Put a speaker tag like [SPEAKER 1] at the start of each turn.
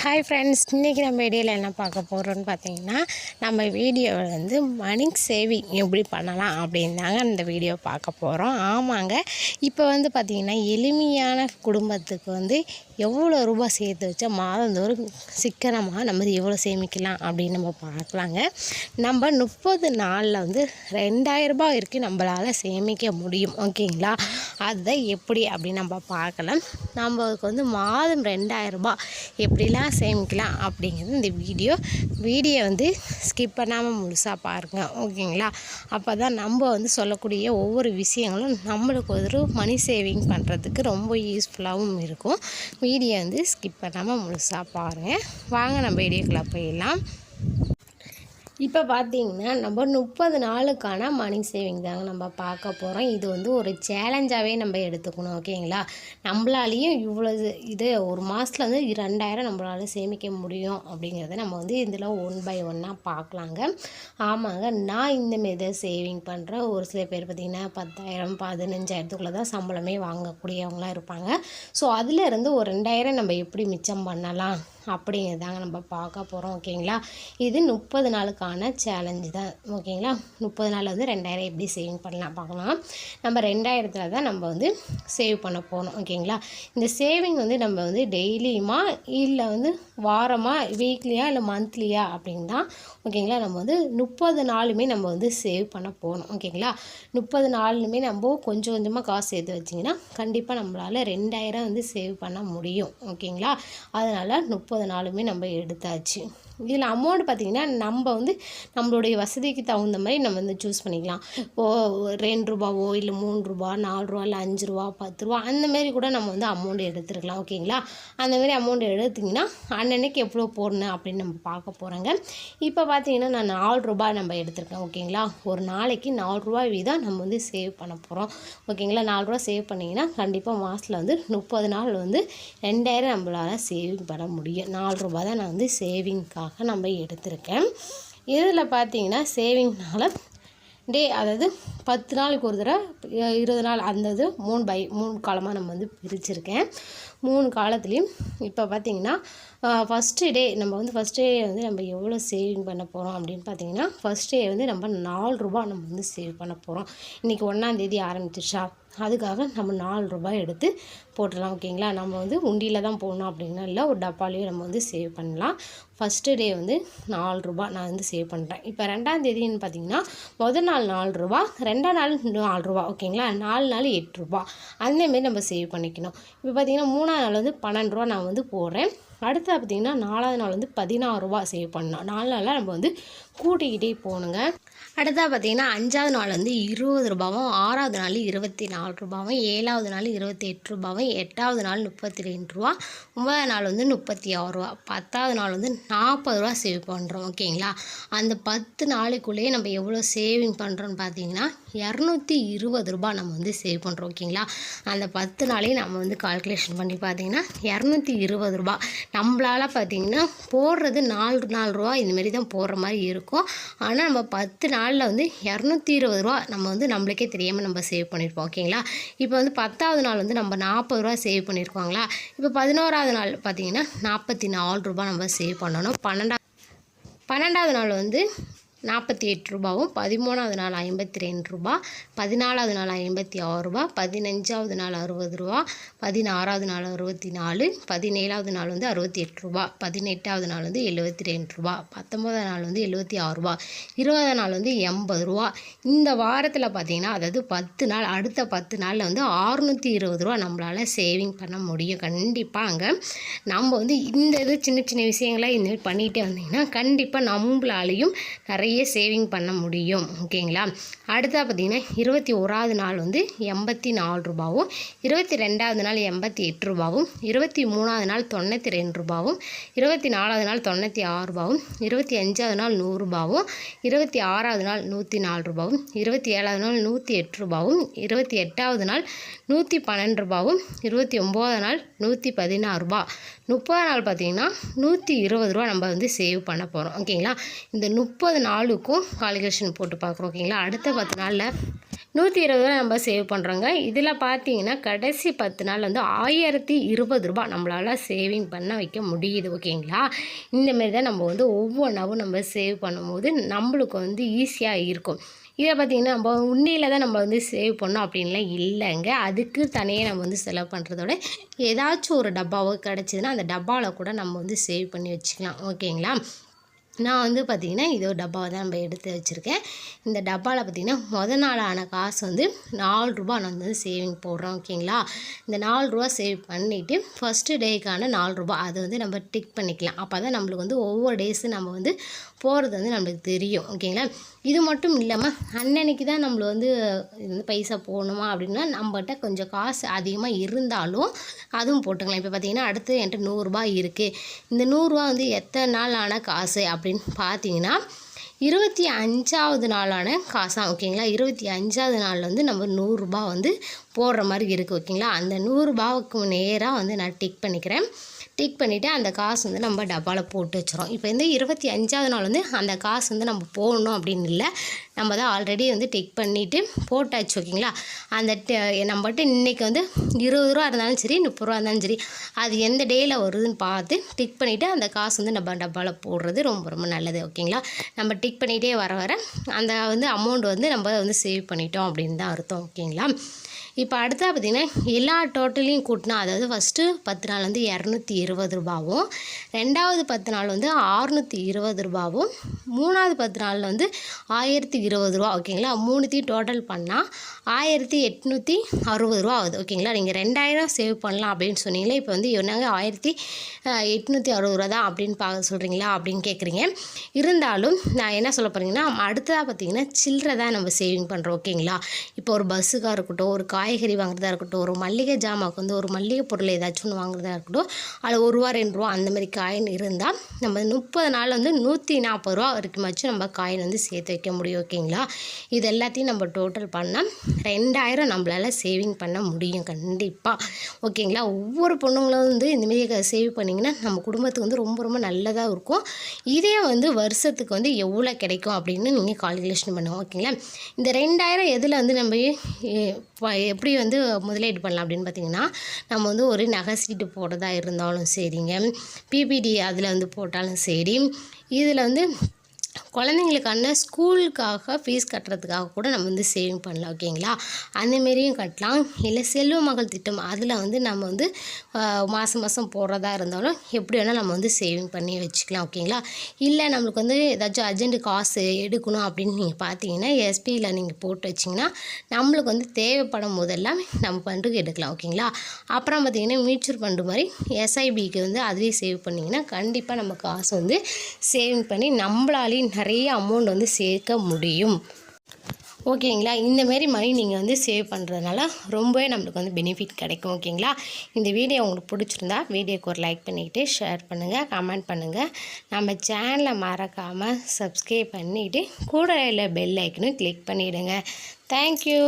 [SPEAKER 1] Hi friends, இன்றைக்கி நம்ம வீடியோவில் என்ன பார்க்க போகிறோன்னு பார்த்தீங்கன்னா, நம்ம வீடியோவில் வந்து மணி சேவிங் எப்படி பண்ணலாம் அப்படின்னு தாங்க இந்த வீடியோ பார்க்க போகிறோம். ஆமாங்க, இப்போ வந்து பார்த்திங்கன்னா எளிமையான குடும்பத்துக்கு வந்து எவ்வளோ ரூபாய் சேர்த்து வச்சா மாதந்தோறும் சிக்கனமாக நம்ம எவ்வளோ சேமிக்கலாம் அப்படின்னு நம்ம பார்க்கலாங்க. நம்ம 30 நாளில் வந்து 2000 ரூபாய் வரைக்கும் நம்மளால் சேமிக்க முடியும். ஓகேங்களா, அதை எப்படி அப்படின்னு நம்ம பார்க்கலாம். நம்மளுக்கு வந்து மாதம் 2000 ரூபாய் எப்படிலாம் சேமிக்கலாம் அப்படிங்கிறது இந்த வீடியோ வந்து ஸ்கிப் பண்ணாமல் முழுசாக பாருங்கள். ஓகேங்களா, அப்போ தான் நம்ம வந்து சொல்லக்கூடிய ஒவ்வொரு விஷயங்களும் நம்மளுக்கு ஒரு மணி சேவிங் பண்ணுறதுக்கு ரொம்ப யூஸ்ஃபுல்லாகவும் இருக்கும். வீடியோ வந்து ஸ்கிப் பண்ணாமல் முழுசாக பாருங்கள். வாங்க நம்ம வீடியோக்குள்ளே போயிடலாம். இப்போ பார்த்திங்கன்னா நம்ம 30 நாளுக்கான மணி சேவிங் தாங்க நம்ம பார்க்க போகிறோம். இது வந்து ஒரு சேலஞ்சாகவே நம்ம எடுத்துக்கணும். ஓகேங்களா, நம்மளாலேயும் இவ்வளோ இது ஒரு மாதத்தில் வந்து 2000 நம்மளால் சேமிக்க முடியும் அப்படிங்கிறத நம்ம வந்து இதில் 1 by 1 பார்க்கலாங்க. ஆமாங்க, நான் இந்தமாரி தான் சேவிங் பண்ணுறேன். ஒரு சில பேர் பார்த்திங்கன்னா 10,000 15,000 தான் சம்பளமே வாங்கக்கூடியவங்களாம் இருப்பாங்க. ஸோ அதிலேருந்து ஒரு 2000 நம்ம எப்படி மிச்சம் பண்ணலாம் அப்படிங்கிறதாங்க நம்ம பார்க்க போகிறோம். ஓகேங்களா, இது 30 நாளுக்கான சேலஞ்சு தான். ஓகேங்களா, 30 நாளில் வந்து 2000 எப்படி சேவிங் பண்ணலாம் பார்க்கலாம். நம்ம 2000 தான் நம்ம வந்து சேவ் பண்ண போகணும். ஓகேங்களா, இந்த சேவிங் வந்து நம்ம வந்து டெய்லியுமா இல்லை வந்து வாரமாக வீக்லியா இல்லை மந்த்லியா அப்படின்னு தான். ஓகேங்களா, நம்ம வந்து 30 நாளுமே நம்ம வந்து சேவ் பண்ண போகணும். ஓகேங்களா, 30 நாளுமே நம்ம கொஞ்சம் கொஞ்சமாக காசு சேர்த்து வச்சிங்கன்னா கண்டிப்பாக நம்மளால் 2000 வந்து சேவ் பண்ண முடியும். ஓகேங்களா, அதனால் 30 நாளுமே நம்ம எடுத்தாச்சு. இதில் அமௌண்ட் பார்த்திங்கன்னா நம்ம வந்து நம்மளுடைய வசதிக்கு தகுந்த மாதிரி நம்ம வந்து சூஸ் பண்ணிக்கலாம். இப்போது 2 ரூபாவோ இல்லை 3 ரூபா 4 ரூபா இல்லை 5 ரூபா 10 ரூபா அந்தமாரி கூட நம்ம வந்து அமௌண்ட் எடுத்துருக்கலாம். ஓகேங்களா, அந்தமாரி அமௌண்ட் எடுத்திங்கன்னா அன்னன்னைக்கு எவ்வளோ போடணும் அப்படின்னு நம்ம பார்க்க போகிறோங்க. இப்போ பார்த்திங்கன்னா நான் 4 ரூபாய் நம்ம எடுத்திருக்கேன். ஓகேங்களா, ஒரு நாளைக்கு 4 ரூபாய் வீதம் நம்ம வந்து சேவ் பண்ண போகிறோம். ஓகேங்களா, 4 ரூபா சேவ் பண்ணிங்கன்னா கண்டிப்பாக மாதத்தில் வந்து 30 நாள் வந்து 2000 நம்மளால் சேவிங் பண்ண முடியும். 4 ரூபா தான் நான் வந்து சேவிங்காக நம்ம எடுத்திருக்கேன். இதில் பார்த்தீங்கன்னா சேவிங்னால அதாவது 10 நாளுக்கு ஒரு தடவை 20 நாள் அந்த இது 3 காலமாக நம்ம வந்து பிரிச்சுருக்கேன். 3 காலத்துலேயும் இப்போ பார்த்திங்கன்னா ஃபஸ்ட்டு டே வந்து நம்ம எவ்வளோ சேவிங் பண்ண போகிறோம் அப்படின்னு பார்த்திங்கன்னா, ஃபஸ்ட் டே வந்து நம்ம 4 ரூபா நம்ம வந்து சேவ் பண்ண போகிறோம். இன்றைக்கி 1ஆம் தேதி ஆரம்பிச்சிருச்சா, அதுக்காக நம்ம 4 ரூபாய் எடுத்து போட்டுடலாம். ஓகேங்களா, நம்ம வந்து உண்டியில் தான் போடணும் அப்படின்னா இல்லை, ஒரு டப்பாலையும் நம்ம வந்து சேவ் பண்ணலாம். ஃபஸ்ட்டு டே வந்து 4 ரூபா நான் வந்து சேவ் பண்ணுறேன். இப்போ 2ஆம் தேதின்னு பார்த்திங்கன்னா முதல் நாள் 4 ரூபா, 2ஆம் நாள் 4 ரூபா. ஓகேங்களா, 4 நாள் 8 ரூபா அந்தமாரி நம்ம சேவ் பண்ணிக்கணும். இப்போ பார்த்திங்கன்னா 3ஆம் நாள் வந்து 12 ரூபா நான் வந்து போடுறேன். அடுத்து பார்த்திங்கன்னா 4ஆவது நாள் வந்து 16 ரூபா சேவ் பண்ணோம். 4 நாளில் நம்ம வந்து கூட்டிக்கிட்டே போகணுங்க. அடுத்தா பார்த்திங்கன்னா 5ஆவது நாள் வந்து 20 ரூபாவும், 6ஆவது நாள் 24 ரூபாவும், 7ஆவது நாள் 28 ரூபாவும், 8ஆவது நாள் 32 ரூபா, 9ஆவது நாள் வந்து 36 ரூபா, 10ஆவது நாள் வந்து 40 ரூபா சேவ் பண்ணுறோம். ஓகேங்களா, அந்த 10 நாளுக்குள்ளேயே நம்ம எவ்வளோ சேவிங் பண்ணுறோன்னு பார்த்தீங்கன்னா 220 ரூபா நம்ம வந்து சேவ் பண்ணுறோம். ஓகேங்களா, அந்த 10 நாளையும் நம்ம வந்து கால்குலேஷன் பண்ணி பார்த்திங்கன்னா 220 ரூபா நம்மளால் பார்த்திங்கன்னா போடுறது 4 ரூபா இந்தமாரி தான் போடுற மாதிரி இருக்கும். ஆனால் நம்ம 10 நாளில் வந்து 220 ரூபா நம்ம வந்து நம்மளுக்கே தெரியாமல் நம்ம சேவ் பண்ணியிருப்போம். ஓகேங்களா, இப்போ வந்து 10ஆவது நாள் வந்து நம்ம 40 ரூபா சேவ் பண்ணியிருக்கோங்களா. இப்போ 11ஆவது நாள் பார்த்திங்கன்னா 44 ரூபா நம்ம சேவ் பண்ணணும். 12ஆவது நாள் வந்து 48 ரூபாவும், 13ஆவது நாள் 52 ரூபா, 14ஆவது நாள் 56 ரூபா, 15ஆவது நாள் 60 ரூபா, 16ஆவது நாள் 64, 17ஆவது நாள் வந்து 68 ரூபா, 18ஆவது நாள் வந்து 72 ரூபா, 19ஆவது நாள் வந்து 76 ரூபா, 20ஆவது நாள் வந்து 80 ரூபா. இந்த வாரத்தில் பார்த்திங்கன்னா அதாவது 10 நாள் அடுத்த 10 நாளில் வந்து 620 ரூபா நம்மளால் சேவிங் பண்ண முடியும். கண்டிப்பாக நம்ம வந்து இந்த இது சின்ன சின்ன விஷயங்களாக இந்த மாதிரி பண்ணிகிட்டே வந்திங்கன்னா கண்டிப்பாக நம்மளாலையும் நிறைய சேவிங் பண்ண முடியும். ஓகேங்களா, அடுத்தா பார்த்திங்கன்னா 21ஆவது நாள் வந்து 84 ரூபாவும், 22ஆவது நாள் 88 ரூபாவும், 23ஆவது நாள் 92 ரூபாவும், 24ஆவது நாள் 96 ரூபாவும், 25ஆவது நாள் 100 ரூபாவும், 26ஆவது நாள் 104 ரூபாவும், 27ஆவது நாள் 108 ரூபாவும், 28ஆவது நாள் 112 ரூபாவும், 29ஆவது நாள் 116 ரூபா, 30ஆவது நாள் பார்த்திங்கன்னா 120 ரூபா நம்ம வந்து சேவ் பண்ண போகிறோம். ஓகேங்களா, இந்த 30 நாளுக்கும் கால்குலேஷன் போட்டு பார்க்குறோம். ஓகேங்களா, அடுத்த 10 நாளில் 120 நம்ம சேவ் பண்ணுறோங்க. இதில் பார்த்தீங்கன்னா கடைசி 10 நாள் வந்து 1020 ரூபா நம்மளால் சேவிங் பண்ண வைக்க முடியுது. ஓகேங்களா? இந்தமாரி தான் நம்ம வந்து ஒவ்வொன்றாவும் நம்ம சேவ் பண்ணும்போது நம்மளுக்கு வந்து ஈஸியாக இருக்கும். இதை பார்த்திங்கன்னா நம்ம உண்டியில் தான் நம்ம வந்து சேவ் பண்ணோம் அப்படின்லாம் இல்லைங்க. அதுக்கு தனியாக நம்ம வந்து செலவு பண்ணுறதோட ஏதாச்சும் ஒரு டப்பாவோ கிடச்சிதுன்னா அந்த டப்பாவில் கூட நம்ம வந்து சேவ் பண்ணி வச்சுக்கலாம். ஓகேங்களா? நான் வந்து பார்த்திங்கன்னா இது ஒரு டப்பாவை தான் நம்ம எடுத்து வச்சுருக்கேன். இந்த டப்பாவில் பார்த்திங்கன்னா மொதல் நாள் ஆன காசு வந்து 4 ரூபா நான் வந்து சேவிங் போடுறோம். ஓகேங்களா? இந்த 4 ரூபா சேவ் பண்ணிவிட்டு ஃபஸ்ட்டு டேக்கான 4 ரூபா அது வந்து நம்ம டிக் பண்ணிக்கலாம். அப்போ தான் நம்மளுக்கு வந்து ஒவ்வொரு டேஸும் நம்ம வந்து போகிறது வந்து நம்மளுக்கு தெரியும். ஓகேங்களா? இது மட்டும் இல்லாமல் அன்னன்னைக்கு தான் நம்மள வந்து பைசா போடணுமா அப்படின்னா நம்மகிட்ட கொஞ்சம் காசு அதிகமாக இருந்தாலும் அதுவும் போட்டுக்கலாம். இப்போ பார்த்திங்கன்னா அடுத்து என்கிட்ட 100 ரூபா இருக்குது. இந்த 100 ரூபா வந்து எத்தனை நாள் ஆன காசு அப்படின்னு பார்த்தீங்கன்னா 25வது நாளான காசா. ஓகேங்களா? 25வது நாளில் வந்து நம்ம 100 ரூபா வந்து போடுற மாதிரி இருக்குது. ஓகேங்களா? அந்த 100 ரூபாவுக்கு நேராக வந்து நான் டிக் பண்ணிக்கிறேன். டிக் பண்ணிவிட்டு அந்த காசு வந்து நம்ம டப்பாவில் போட்டு வச்சுறோம். இப்போ வந்து 25வது நாள் வந்து அந்த காசு வந்து நம்ம போடணும் அப்படின்னு இல்லை, நம்ம தான் ஆல்ரெடி வந்து டிக் பண்ணிவிட்டு போட்டாச்சு. ஓகேங்களா? அந்த நம்மகிட்ட இன்றைக்கி வந்து 20 ரூபா இருந்தாலும் சரி 30 ரூபா இருந்தாலும் சரி அது எந்த டேயில் வருதுன்னு பார்த்து டிக் பண்ணிவிட்டு அந்த காசு வந்து நம்ம டப்பாவில் போடுறது ரொம்ப ரொம்ப நல்லது. ஓகேங்களா? நம்ம டிக் பண்ணிகிட்டே வர வர அந்த வந்து அமௌண்ட் வந்து நம்ம வந்து சேவ் பண்ணிட்டோம் அப்படின்னு தான் அர்த்தம். ஓகேங்களா? இப்போ அடுத்தா பார்த்திங்கன்னா எல்லா டோட்டலையும் கூட்டினா அதாவது ஃபஸ்ட்டு 10 நாள் வந்து 220 ரூபாவும், 2வது 10 நாள் வந்து 620 ரூபாவும், 3வது 10 நாளில் வந்து 1020 ரூபா. ஓகேங்களா? 3த்தையும் டோட்டல் பண்ணால் 1860 ரூபா ஆகுது. ஓகேங்களா? நீங்கள் 2000 சேவ் பண்ணலாம் அப்படின்னு சொன்னீங்களே, இப்போ வந்து என்னங்க 1860 ரூபா தான் அப்படின்னு சொல்கிறீங்களா அப்படின்னு கேட்குறீங்க. இருந்தாலும் நான் என்ன சொல்ல போகிறீங்கன்னா அடுத்ததாக பார்த்திங்கன்னா சில்லறை தான் நம்ம சேவிங் பண்ணுறோம். ஓகேங்களா? இப்போ ஒரு பஸ்ஸுக்காக இருக்கட்டும், ஒரு காய்கறி வாங்குறதா இருக்கட்டும், ஒரு மல்லிகை ஜாமாவுக்கு வந்து ஒரு மல்லிகை பொருள் ஏதாச்சும் ஒன்று வாங்குறதா இருக்கட்டும், அதில் 1 ரூபா 2 ரூபா அந்தமாதிரி காயின் இருந்தால் நம்ம 30 நாள் வந்து 140 ரூபா வரைக்குமாச்சும் நம்ம காயின் வந்து சேர்த்து வைக்க முடியும். ஓகேங்களா? இது எல்லாத்தையும் நம்ம டோட்டல் பண்ணால் 2000 நம்மளால் சேவிங் பண்ண முடியும் கண்டிப்பாக. ஓகேங்களா? ஒவ்வொரு பொண்ணுங்களும் வந்து இந்தமாரி சேவ் பண்ணிங்கன்னா நம்ம குடும்பத்துக்கு வந்து ரொம்ப ரொம்ப நல்லதாக இருக்கும். இதே வந்து வருஷத்துக்கு வந்து எவ்வளோ கிடைக்கும் அப்படின்னு நீங்கள் கால்குலேஷன் பண்ணுவோம். ஓகேங்களா? இந்த 2000 எதில் வந்து நம்ம எப்படி வந்து முதலீடு பண்ணலாம் அப்படின்னு பார்த்திங்கன்னா நம்ம வந்து ஒரு நகை சீட்டு போடுறதா இருந்தாலும் சரிங்க, பிபிடி அதில் வந்து போட்டாலும் சரி, இதில் வந்து குழந்தைங்களுக்கான ஸ்கூலுக்காக ஃபீஸ் கட்டுறதுக்காக கூட நம்ம வந்து சேவிங் பண்ணலாம். ஓகேங்களா? அந்தமாரியும் கட்டலாம். இல்லை செல்வ மகள் திட்டம் அதில் வந்து நம்ம வந்து மாதம் மாதம் போடுறதா இருந்தாலும் எப்படி வேணால் நம்ம வந்து சேவிங் பண்ணி வச்சுக்கலாம். ஓகேங்களா? இல்லை நம்மளுக்கு வந்து ஏதாச்சும் அர்ஜென்ட்டு காசு எடுக்கணும் அப்படின்னு நீங்கள் பார்த்தீங்கன்னா எஸ்பியில் நீங்கள் போட்டு வச்சிங்கன்னா நம்மளுக்கு வந்து தேவைப்படும் போதெல்லாம் நம்ம ஃபண்டுக்கு எடுக்கலாம். ஓகேங்களா? அப்புறம் பார்த்திங்கன்னா மியூச்சுவல் ஃபண்டு மாதிரி எஸ்ஐபிக்கு வந்து அதுலேயும் சேவ் பண்ணிங்கன்னா கண்டிப்பாக நம்ம காசு வந்து சேவிங் பண்ணி நம்மளாலேயும் நிறைய அமௌண்ட் வந்து சேர்க்க முடியும். ஓகேங்களா? இந்தமாரி மணி நீங்கள் வந்து சேவ் பண்ணுறதுனால ரொம்பவே நம்மளுக்கு வந்து பெனிஃபிட் கிடைக்கும். ஓகேங்களா? இந்த வீடியோ உங்களுக்கு பிடிச்சிருந்தா வீடியோக்கு ஒரு லைக் பண்ணிக்கிட்டு ஷேர் பண்ணுங்கள், கமெண்ட் பண்ணுங்கள். நம்ம சேனலை மறக்காமல் சப்ஸ்கிரைப் பண்ணிவிட்டு கூட இல்லை பெல் ஐக்கனும் கிளிக் பண்ணிவிடுங்க. தேங்க்யூ.